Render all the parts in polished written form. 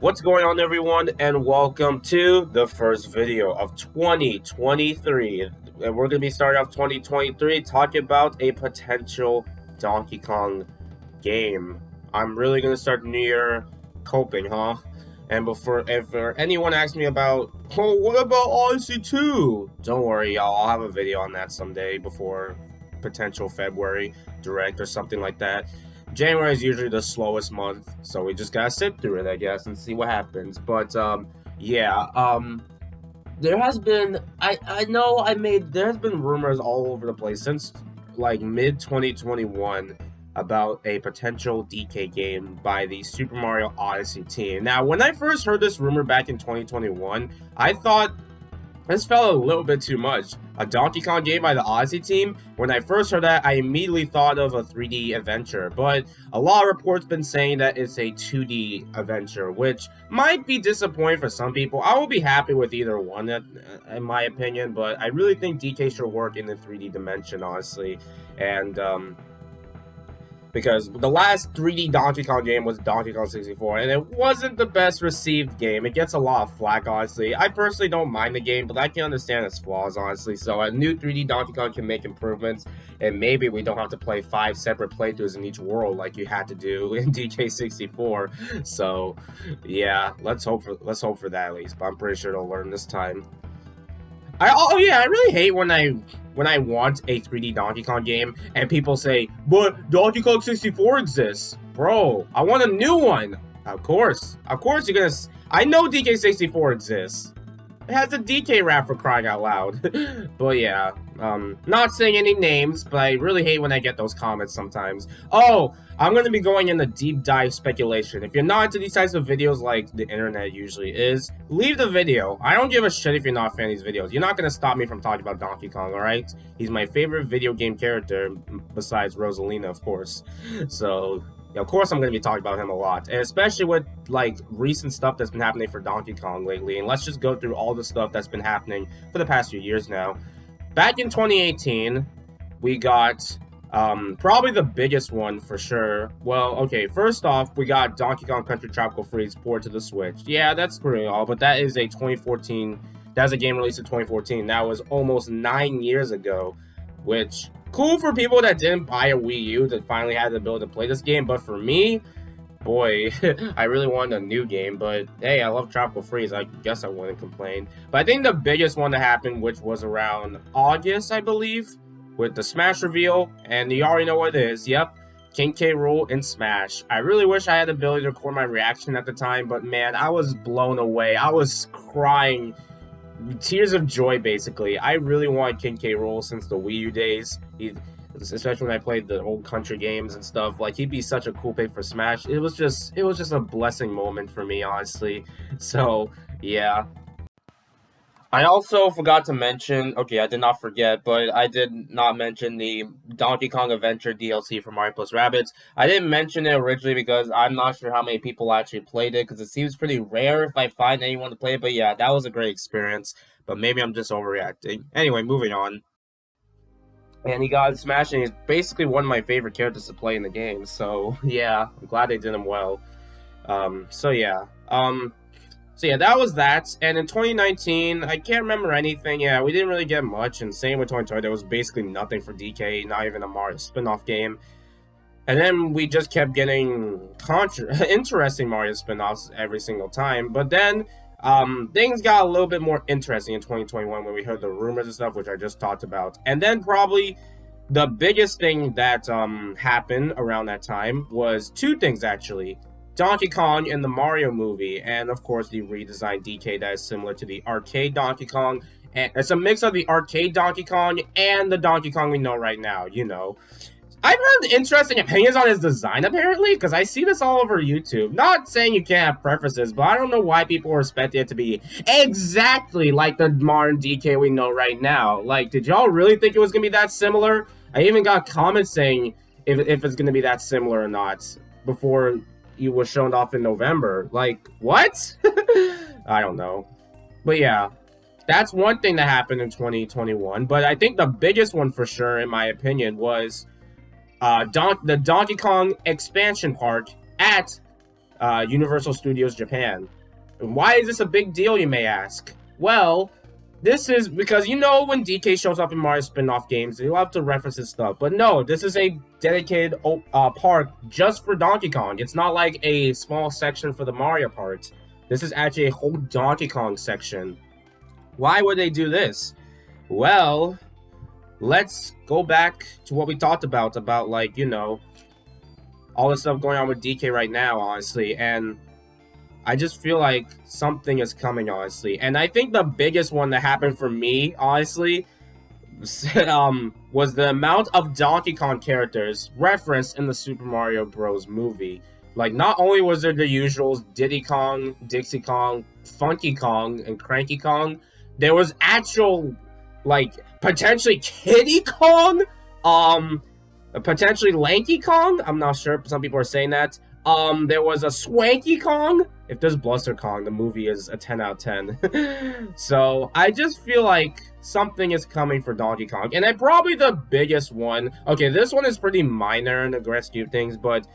What's going on, everyone, and welcome to the first video of 2023. And we're going to be starting off 2023 talking about a potential Donkey Kong game. I'm really going to start the new year coping, huh? And if anyone asks me about, oh, what about Odyssey 2? Don't worry, y'all. I'll have a video on that someday before potential February Direct or something like that. January is usually the slowest month, so we just gotta sit through it, I guess, and see what happens. But there has been there's been rumors all over the place since like mid 2021 about a potential DK game by the Super Mario Odyssey team. Now, when I first heard this rumor back in 2021, I thought this felt a little bit too much. A Donkey Kong game by the Odyssey team? When I first heard that, I immediately thought of a 3D adventure, but a lot of reports been saying that it's a 2D adventure, which might be disappointing for some people. I will be happy with either one, in my opinion, but I really think DK should work in the 3D dimension, honestly, and because the last 3D Donkey Kong game was Donkey Kong 64, and it wasn't the best received game. It gets a lot of flack, honestly. I personally don't mind the game, but I can understand its flaws, honestly. So a new 3D Donkey Kong can make improvements, and maybe we don't have to play 5 separate playthroughs in each world like you had to do in DK64. So, yeah, let's hope for that at least. But I'm pretty sure they'll learn this time. I really hate when I want a 3D Donkey Kong game and people say, but Donkey Kong 64 exists. Bro, I want a new one. Of course you're gonna... I know DK64 exists. It has a DK rap, for crying out loud. But yeah, not saying any names, but I really hate when I get those comments sometimes. Oh, I'm going to be going into deep dive speculation. If you're not into these types of videos like the internet usually is, leave the video. I don't give a shit if you're not a fan of these videos. You're not going to stop me from talking about Donkey Kong, alright? He's my favorite video game character, besides Rosalina, of course. So... yeah, of course I'm going to be talking about him a lot, and especially with, like, recent stuff that's been happening for Donkey Kong lately, and let's just go through all the stuff that's been happening for the past few years now. Back in 2018, we got, probably the biggest one for sure. Well, okay, first off, we got Donkey Kong Country Tropical Freeze port to the Switch. Yeah, that's pretty all, but that is a 2014, that's a game released in 2014. That was almost 9 years ago, which... cool for people that didn't buy a Wii U that finally had the ability to play this game, but for me, boy, I really wanted a new game, but hey, I love Tropical Freeze, I guess I wouldn't complain. But I think the biggest one that happened, which was around August, I believe, with the Smash reveal, and you already know what it is, yep, King K. Rool in Smash. I really wish I had the ability to record my reaction at the time, but man, I was blown away. I was crying. Tears of joy, basically. I really wanted King K. Rool since the Wii U days. Especially when I played the old country games and stuff. Like, he'd be such a cool pick for Smash. It was just a blessing moment for me, honestly. So, yeah. I also forgot to mention, okay, I did not forget, but I did not mention the Donkey Kong Adventure DLC for Mario Plus Rabbids. I didn't mention it originally because I'm not sure how many people actually played it, because it seems pretty rare if I find anyone to play it, but yeah, that was a great experience, but maybe I'm just overreacting. Anyway, moving on. And he got Smash, and he's basically one of my favorite characters to play in the game, so yeah, I'm glad they did him well. So yeah, that was that. And in 2019, I can't remember anything. Yeah, we didn't really get much. And same with 2020, there was basically nothing for DK, not even a Mario spin-off game. And then we just kept getting interesting Mario spin-offs every single time. But then things got a little bit more interesting in 2021 when we heard the rumors and stuff, which I just talked about. And then probably the biggest thing that happened around that time was two things, actually. Donkey Kong in the Mario movie, and of course the redesigned DK that is similar to the arcade Donkey Kong. And it's a mix of the arcade Donkey Kong and the Donkey Kong we know right now, you know. I've heard interesting opinions on his design, apparently, because I see this all over YouTube. Not saying you can't have preferences, but I don't know why people are expecting it to be exactly like the modern DK we know right now. Like, did y'all really think it was going to be that similar? I even got comments saying if it's going to be that similar or not before it was shown off in November. Like, what? I don't know. But yeah, that's one thing that happened in 2021. But I think the biggest one for sure, in my opinion, was the Donkey Kong expansion park at Universal Studios Japan. Why is this a big deal, you may ask? Well, this is because when DK shows up in Mario spin-off games, they love to reference his stuff. But no, this is a dedicated park just for Donkey Kong. It's not like a small section for the Mario parts. This is actually a whole Donkey Kong section. Why would they do this? Well, let's go back to what we talked about like, all the stuff going on with DK right now, honestly. And I just feel like something is coming, honestly. And I think the biggest one that happened for me, honestly, was the amount of Donkey Kong characters referenced in the Super Mario Bros. Movie. Like, not only was there the usuals, Diddy Kong, Dixie Kong, Funky Kong, and Cranky Kong, there was actual, like, potentially Kiddy Kong, potentially Lanky Kong. I'm not sure, some people are saying that. There was a Swanky Kong. If there's Bluster Kong, the movie is a 10 out of 10. So, I just feel like something is coming for Donkey Kong. And probably the biggest one... Okay, this one is pretty minor in the grand scheme of things, but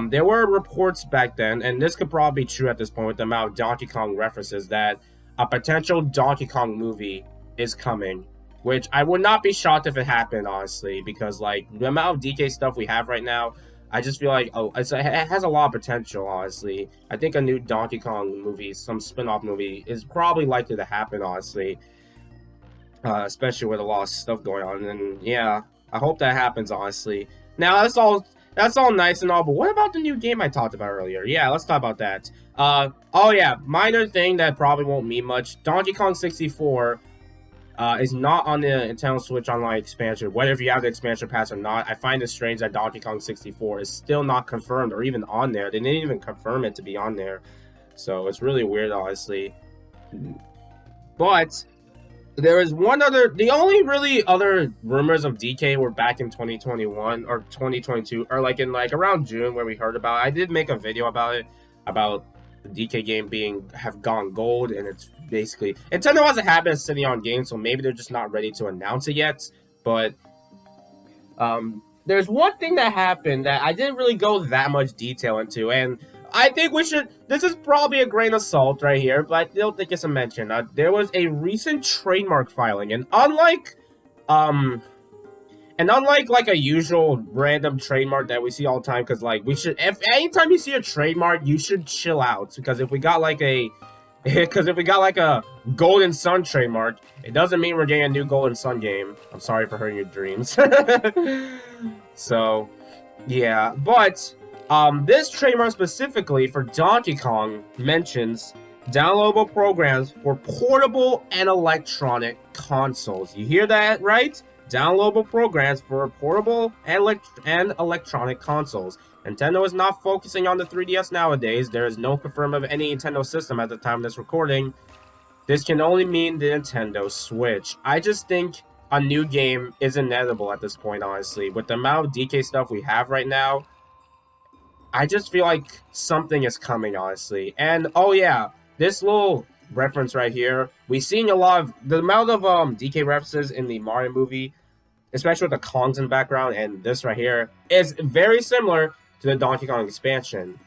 there were reports back then, and this could probably be true at this point with the amount of Donkey Kong references, that a potential Donkey Kong movie is coming. Which I would not be shocked if it happened, honestly, because, like, the amount of DK stuff we have right now, I just feel like, it has a lot of potential, honestly. I think a new Donkey Kong movie, some spin-off movie, is probably likely to happen, honestly. Especially with a lot of stuff going on. And, yeah, I hope that happens, honestly. Now, that's all nice and all, but what about the new game I talked about earlier? Yeah, let's talk about that. Oh, yeah, minor thing that probably won't mean much. Donkey Kong 64... is not on the Nintendo Switch Online expansion. Whether if you have the expansion pass or not, I find it strange that Donkey Kong 64 is still not confirmed or even on there. They didn't even confirm it to be on there. So it's really weird, honestly. But there is one other... The only really other rumors of DK were back in 2021 or 2022, or like in around June where we heard about it. I did make a video about it, about the DK game have gone gold, and it's basically... Nintendo hasn't had a City on game, so maybe they're just not ready to announce it yet. But there's one thing that happened that I didn't really go that much detail into, and I think we should... This is probably a grain of salt right here, but I still think it's a mention. There was a recent trademark filing, and unlike like a usual random trademark that we see all the time, because like if anytime you see a trademark, you should chill out, because if we got like a Golden Sun trademark, it doesn't mean we're getting a new Golden Sun game. I'm sorry for hurting your dreams. So, yeah, but this trademark specifically for Donkey Kong mentions downloadable programs for portable and electronic consoles. You hear that right? Downloadable programs for portable and electronic consoles. Nintendo is not focusing on the 3DS nowadays. There is no confirm of any Nintendo system at the time of this recording. This can only mean the Nintendo Switch. I just think a new game is inevitable at this point, honestly. With the amount of DK stuff we have right now, I just feel like something is coming, honestly. And, oh yeah, this little reference right here, we've seen a lot of... The amount of DK references in the Mario movie, especially with the Kongs in the background, and this right here, is very similar to the Donkey Kong expansion.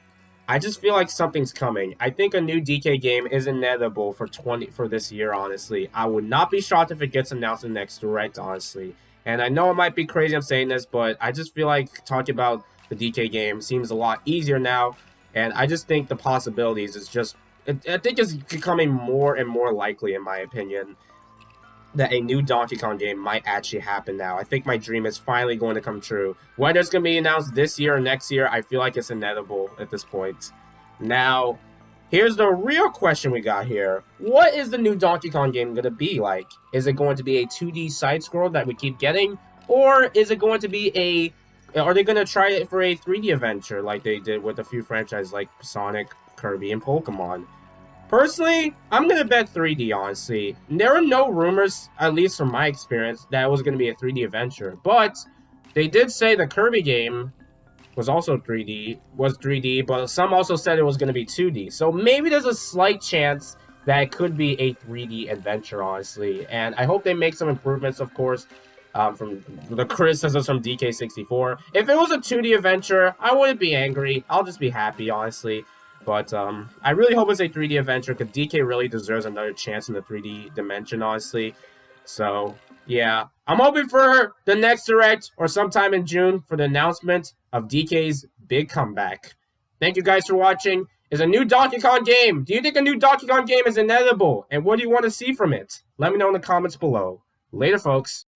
I just feel like something's coming. I think a new DK game is inevitable for this year, honestly. I would not be shocked if it gets announced in the next Direct, honestly. And I know it might be crazy I'm saying this, but I just feel like talking about the DK game seems a lot easier now. And I just think the possibilities is just... I think it's becoming more and more likely, in my opinion, that a new Donkey Kong game might actually happen now. I think my dream is finally going to come true. Whether it's going to be announced this year or next year, I feel like it's inevitable at this point. Now, here's the real question we got here. What is the new Donkey Kong game going to be like? Is it going to be a 2D side-scroll that we keep getting? Or is it going to be are they going to try it for a 3D adventure like they did with a few franchises like Sonic, Kirby, and Pokemon? Personally, I'm going to bet 3D, honestly. There are no rumors, at least from my experience, that it was going to be a 3D adventure. But they did say the Kirby game was also 3D, but some also said it was going to be 2D. So maybe there's a slight chance that it could be a 3D adventure, honestly. And I hope they make some improvements, of course, from the criticisms from DK64. If it was a 2D adventure, I wouldn't be angry. I'll just be happy, honestly. But I really hope it's a 3D adventure because DK really deserves another chance in the 3D dimension, honestly. So, yeah. I'm hoping for the next Direct or sometime in June for the announcement of DK's big comeback. Thank you guys for watching. Is a new Donkey Kong game. Do you think a new Donkey Kong game is inevitable? And what do you want to see from it? Let me know in the comments below. Later, folks.